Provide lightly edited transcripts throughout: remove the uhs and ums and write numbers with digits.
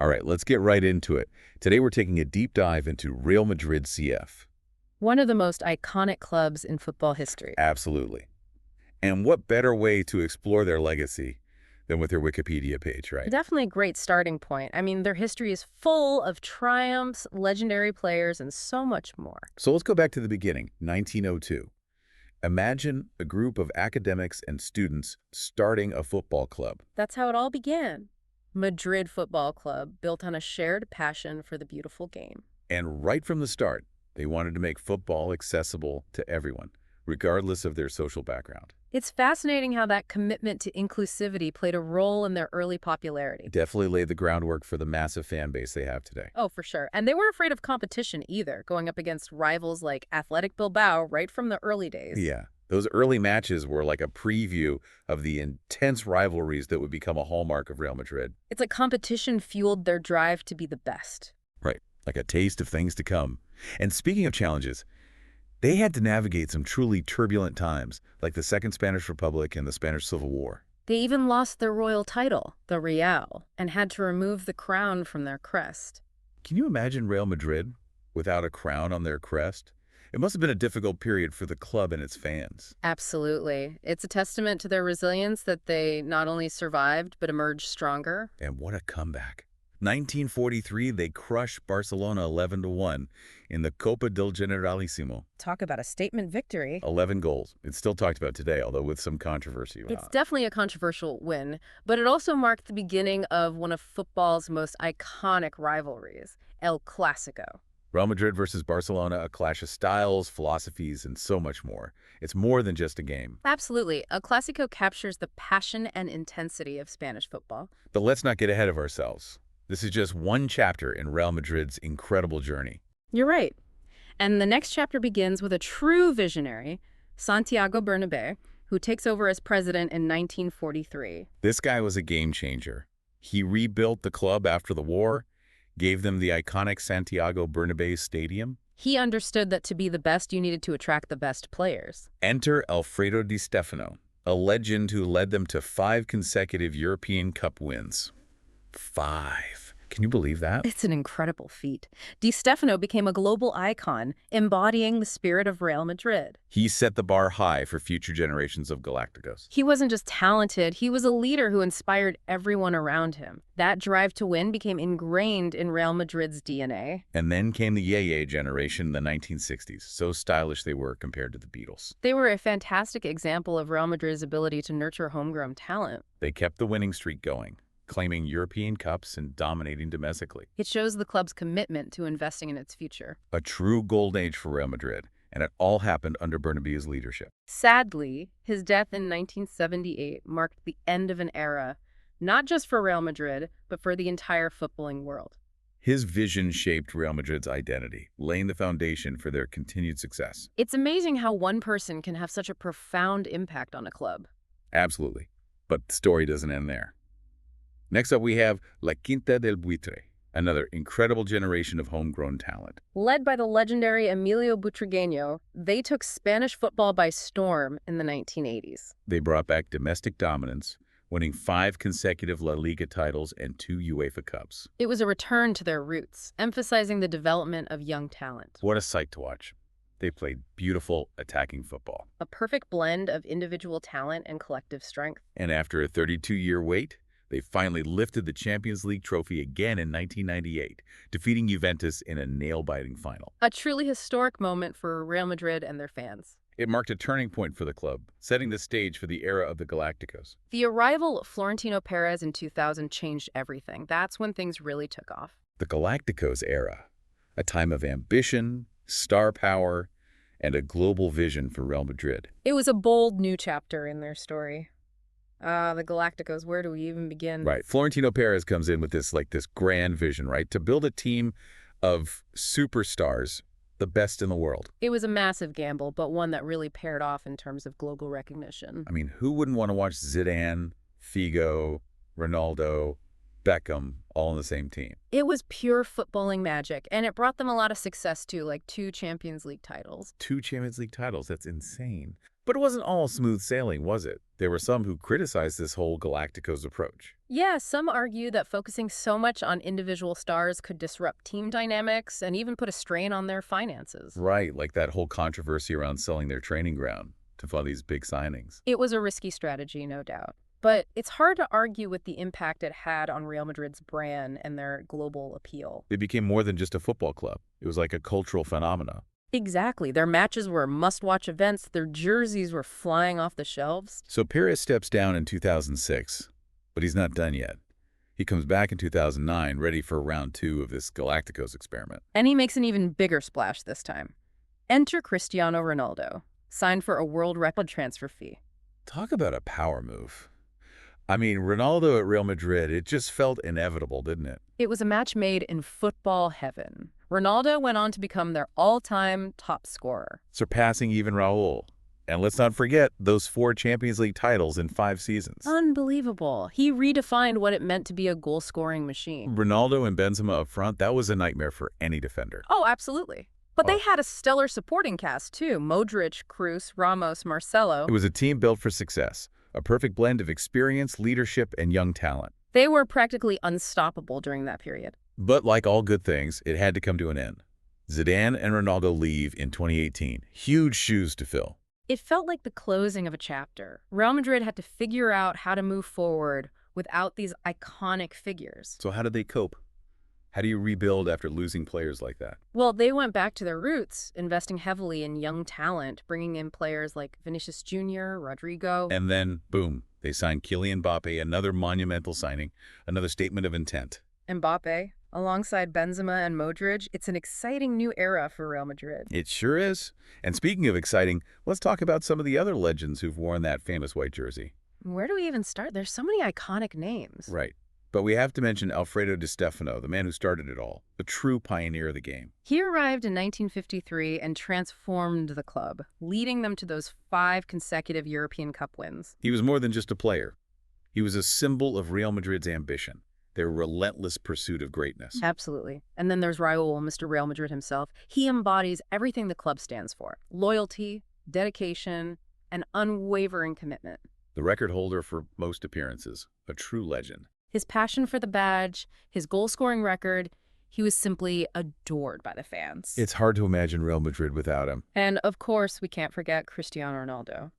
All right, let's get right into it. Today we're taking a deep dive into Real Madrid CF. One of the most iconic clubs in football history. Absolutely. And what better way to explore their legacy than with their Wikipedia page, right? Definitely a great starting point. I mean, their history is full of triumphs, legendary players, and so much more. So let's go back to the beginning, 1902. Imagine a group of academics and students starting a football club. That's how it all began. Madrid Football Club, built on a shared passion for the beautiful game. And right from the start, they wanted to make football accessible to everyone, regardless of their social background. It's fascinating how that commitment to inclusivity played a role in their early popularity. Definitely laid the groundwork for the massive fan base they have today. Oh, for sure. And they weren't afraid of competition either, going up against rivals like Athletic Bilbao right from the early days. Yeah, those early matches were like a preview of the intense rivalries that would become a hallmark of Real Madrid. It's like competition fueled their drive to be the best. Right, like a taste of things to come. And speaking of challenges, they had to navigate some truly turbulent times, like the Second Spanish Republic and the Spanish Civil War. They even lost their royal title, the Real, and had to remove the crown from their crest. Can you imagine Real Madrid without a crown on their crest? It must have been a difficult period for the club and its fans. Absolutely. It's a testament to their resilience that they not only survived, but emerged stronger. And what a comeback. 1943, they crushed Barcelona 11-1 in the Copa del Generalissimo. Talk about a statement victory. 11 goals. It's still talked about today, although with some controversy. It's definitely a controversial win, but it also marked the beginning of one of football's most iconic rivalries, El Clásico. Real Madrid versus Barcelona, a clash of styles, philosophies, and so much more. It's more than just a game. Absolutely. El Clásico captures the passion and intensity of Spanish football. But let's not get ahead of ourselves. This is just one chapter in Real Madrid's incredible journey. You're right. And the next chapter begins with a true visionary, Santiago Bernabeu, who takes over as president in 1943. This guy was a game changer. He rebuilt the club after the war, gave them the iconic Santiago Bernabeu Stadium. He understood that to be the best, you needed to attract the best players. Enter Alfredo Di Stefano, a legend who led them to 5 consecutive European Cup wins. 5. Can you believe that? It's an incredible feat. Di Stefano became a global icon, embodying the spirit of Real Madrid. He set the bar high for future generations of Galacticos. He wasn't just talented, he was a leader who inspired everyone around him. That drive to win became ingrained in Real Madrid's DNA. And then came the Yeye generation in the 1960s. So stylish they were compared to the Beatles. They were a fantastic example of Real Madrid's ability to nurture homegrown talent. They kept the winning streak going, claiming European Cups and dominating domestically. It shows the club's commitment to investing in its future. A true golden age for Real Madrid, and it all happened under Bernabeu's leadership. Sadly, his death in 1978 marked the end of an era, not just for Real Madrid, but for the entire footballing world. His vision shaped Real Madrid's identity, laying the foundation for their continued success. It's amazing how one person can have such a profound impact on a club. Absolutely. But the story doesn't end there. Next up, we have La Quinta del Buitre, another incredible generation of homegrown talent. Led by the legendary Emilio Butragueño, they took Spanish football by storm in the 1980s. They brought back domestic dominance, winning 5 consecutive La Liga titles and 2 UEFA Cups. It was a return to their roots, emphasizing the development of young talent. What a sight to watch. They played beautiful, attacking football. A perfect blend of individual talent and collective strength. And after a 32-year wait, they finally lifted the Champions League trophy again in 1998, defeating Juventus in a nail-biting final. A truly historic moment for Real Madrid and their fans. It marked a turning point for the club, setting the stage for the era of the Galacticos. The arrival of Florentino Perez in 2000 changed everything. That's when things really took off. The Galacticos era, a time of ambition, star power, and a global vision for Real Madrid. It was a bold new chapter in their story. The Galacticos, where do we even begin? Right. Florentino Perez comes in with this grand vision, right? To build a team of superstars, the best in the world. It was a massive gamble, but one that really paired off in terms of global recognition. I mean, who wouldn't want to watch Zidane, Figo, Ronaldo, Beckham all on the same team? It was pure footballing magic, and it brought them a lot of success too, like 2 Champions League titles. 2 Champions League titles, that's insane. But it wasn't all smooth sailing, was it? There were some who criticized this whole Galacticos approach. Yeah, some argue that focusing so much on individual stars could disrupt team dynamics and even put a strain on their finances. Right, like that whole controversy around selling their training ground to fund these big signings. It was a risky strategy, no doubt. But it's hard to argue with the impact it had on Real Madrid's brand and their global appeal. It became more than just a football club. It was like a cultural phenomenon. Exactly. Their matches were must-watch events. Their jerseys were flying off the shelves. So Perez steps down in 2006, but he's not done yet. He comes back in 2009, ready for round 2 of this Galacticos experiment. And he makes an even bigger splash this time. Enter Cristiano Ronaldo, signed for a world record transfer fee. Talk about a power move. I mean, Ronaldo at Real Madrid, it just felt inevitable, didn't it? It was a match made in football heaven. Ronaldo went on to become their all-time top scorer. Surpassing even Raul. And let's not forget those 4 Champions League titles in 5 seasons. Unbelievable. He redefined what it meant to be a goal-scoring machine. Ronaldo and Benzema up front, that was a nightmare for any defender. Oh, absolutely. But they had a stellar supporting cast, too. Modric, Kroos, Ramos, Marcelo. It was a team built for success. A perfect blend of experience, leadership, and young talent. They were practically unstoppable during that period. But like all good things, it had to come to an end. Zidane and Ronaldo leave in 2018. Huge shoes to fill. It felt like the closing of a chapter. Real Madrid had to figure out how to move forward without these iconic figures. So how did they cope? How do you rebuild after losing players like that? Well, they went back to their roots, investing heavily in young talent, bringing in players like Vinicius Jr., Rodrigo. And then, boom, they signed Kylian Mbappe, another monumental signing, another statement of intent. Mbappe, alongside Benzema and Modric, it's an exciting new era for Real Madrid. It sure is. And speaking of exciting, let's talk about some of the other legends who've worn that famous white jersey. Where do we even start? There's so many iconic names. Right. But we have to mention Alfredo Di Stefano, the man who started it all, the true pioneer of the game. He arrived in 1953 and transformed the club, leading them to those 5 consecutive European Cup wins. He was more than just a player. He was a symbol of Real Madrid's ambition, their relentless pursuit of greatness. Absolutely. And then there's Raul, Mr. Real Madrid himself. He embodies everything the club stands for: loyalty, dedication, and unwavering commitment. The record holder for most appearances, a true legend. His passion for the badge, his goal-scoring record, he was simply adored by the fans. It's hard to imagine Real Madrid without him. And, of course, we can't forget Cristiano Ronaldo.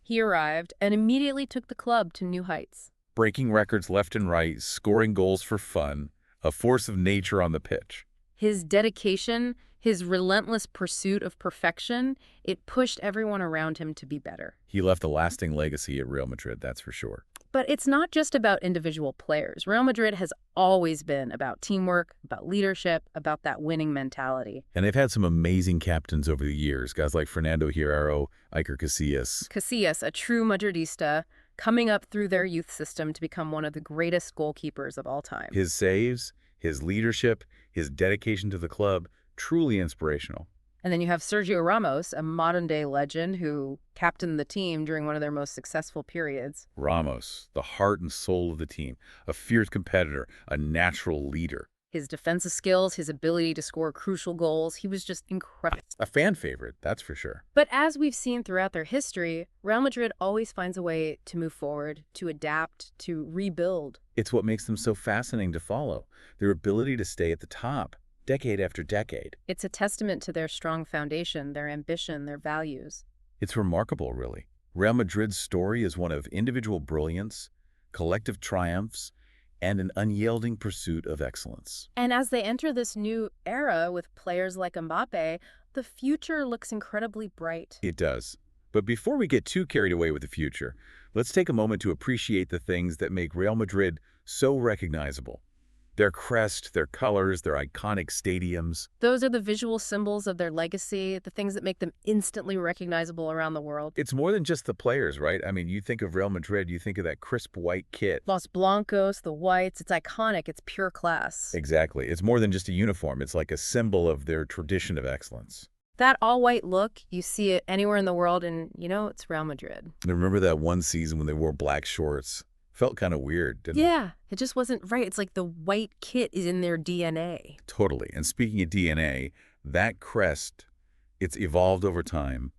He arrived and immediately took the club to new heights. Breaking records left and right, scoring goals for fun, a force of nature on the pitch. His dedication, his relentless pursuit of perfection, it pushed everyone around him to be better. He left a lasting legacy at Real Madrid, that's for sure. But it's not just about individual players. Real Madrid has always been about teamwork, about leadership, about that winning mentality. And they've had some amazing captains over the years, guys like Fernando Hierro, Iker Casillas. Casillas, a true Madridista, coming up through their youth system to become one of the greatest goalkeepers of all time. His saves, his leadership, his dedication to the club, truly inspirational. And then you have Sergio Ramos, a modern-day legend who captained the team during one of their most successful periods. Ramos, the heart and soul of the team, a fierce competitor, a natural leader. His defensive skills, his ability to score crucial goals, he was just incredible. A fan favorite, that's for sure. But as we've seen throughout their history, Real Madrid always finds a way to move forward, to adapt, to rebuild. It's what makes them so fascinating to follow, their ability to stay at the top, decade after decade. It's a testament to their strong foundation, their ambition, their values. It's remarkable, really. Real Madrid's story is one of individual brilliance, collective triumphs, and an unyielding pursuit of excellence. And as they enter this new era with players like Mbappe, the future looks incredibly bright. It does. But before we get too carried away with the future, let's take a moment to appreciate the things that make Real Madrid so recognizable. Their crest, their colors, their iconic stadiums. Those are the visual symbols of their legacy, the things that make them instantly recognizable around the world. It's more than just the players, right? I mean, you think of Real Madrid, you think of that crisp white kit. Los Blancos, the whites, it's iconic, it's pure class. Exactly. It's more than just a uniform. It's like a symbol of their tradition of excellence. That all-white look, you see it anywhere in the world, and you know it's Real Madrid. I remember that one season when they wore black shorts. Felt kind of weird, didn't it? Yeah, it just wasn't right. It's like the white kit is in their DNA. Totally. And speaking of DNA, that crest, it's evolved over time.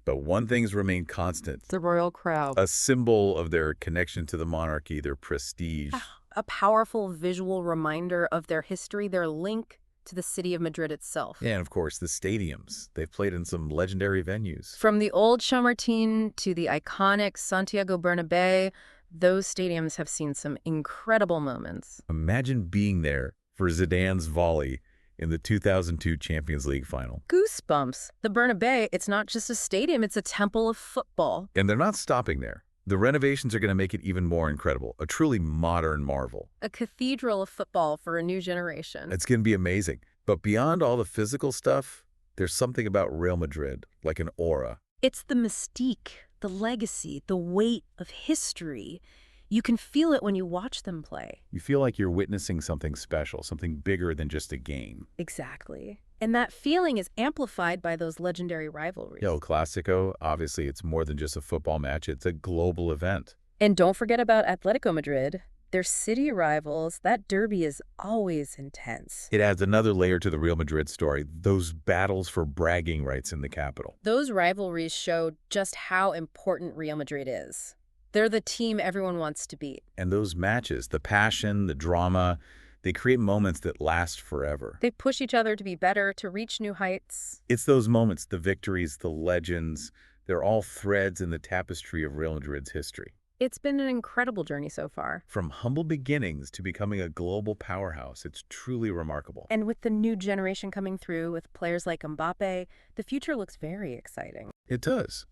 But one thing's remained constant, The royal crown. a symbol of their connection to the monarchy, their prestige. A powerful visual reminder of their history, their link to the city of Madrid itself. Yeah, and of course, the stadiums. They've played in some legendary venues. From the old Chamartín to the iconic Santiago Bernabéu, those stadiums have seen some incredible moments. Imagine being there for Zidane's volley in the 2002 Champions League final. Goosebumps. The Bernabéu, it's not just a stadium, it's a temple of football. And they're not stopping there. The renovations are going to make it even more incredible, a truly modern marvel. A cathedral of football for a new generation. It's going to be amazing. But beyond all the physical stuff, there's something about Real Madrid, like an aura. It's the mystique, the legacy, the weight of history. You can feel it when you watch them play. You feel like you're witnessing something special, something bigger than just a game. Exactly. And that feeling is amplified by those legendary rivalries. El Clásico, obviously it's more than just a football match, it's a global event. And don't forget about Atletico Madrid. They're city rivals. That derby is always intense. It adds another layer to the Real Madrid story, those battles for bragging rights in the capital. Those rivalries show just how important Real Madrid is. They're the team everyone wants to beat. And those matches, the passion, the drama, they create moments that last forever. They push each other to be better, to reach new heights. It's those moments, the victories, the legends, they're all threads in the tapestry of Real Madrid's history. It's been an incredible journey so far. From humble beginnings to becoming a global powerhouse, it's truly remarkable. And with the new generation coming through, with players like Mbappe, the future looks very exciting. It does.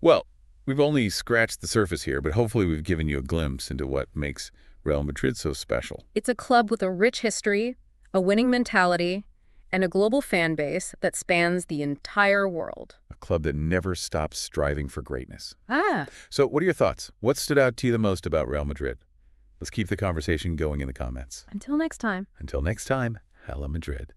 Well, we've only scratched the surface here, but hopefully we've given you a glimpse into what makes Real Madrid so special. It's a club with a rich history, a winning mentality, and a global fan base that spans the entire world. A club that never stops striving for greatness. Ah, So what are your thoughts? What stood out to you the most about Real Madrid? Let's keep the conversation going in the comments. until next time. Until next time, Hala Madrid.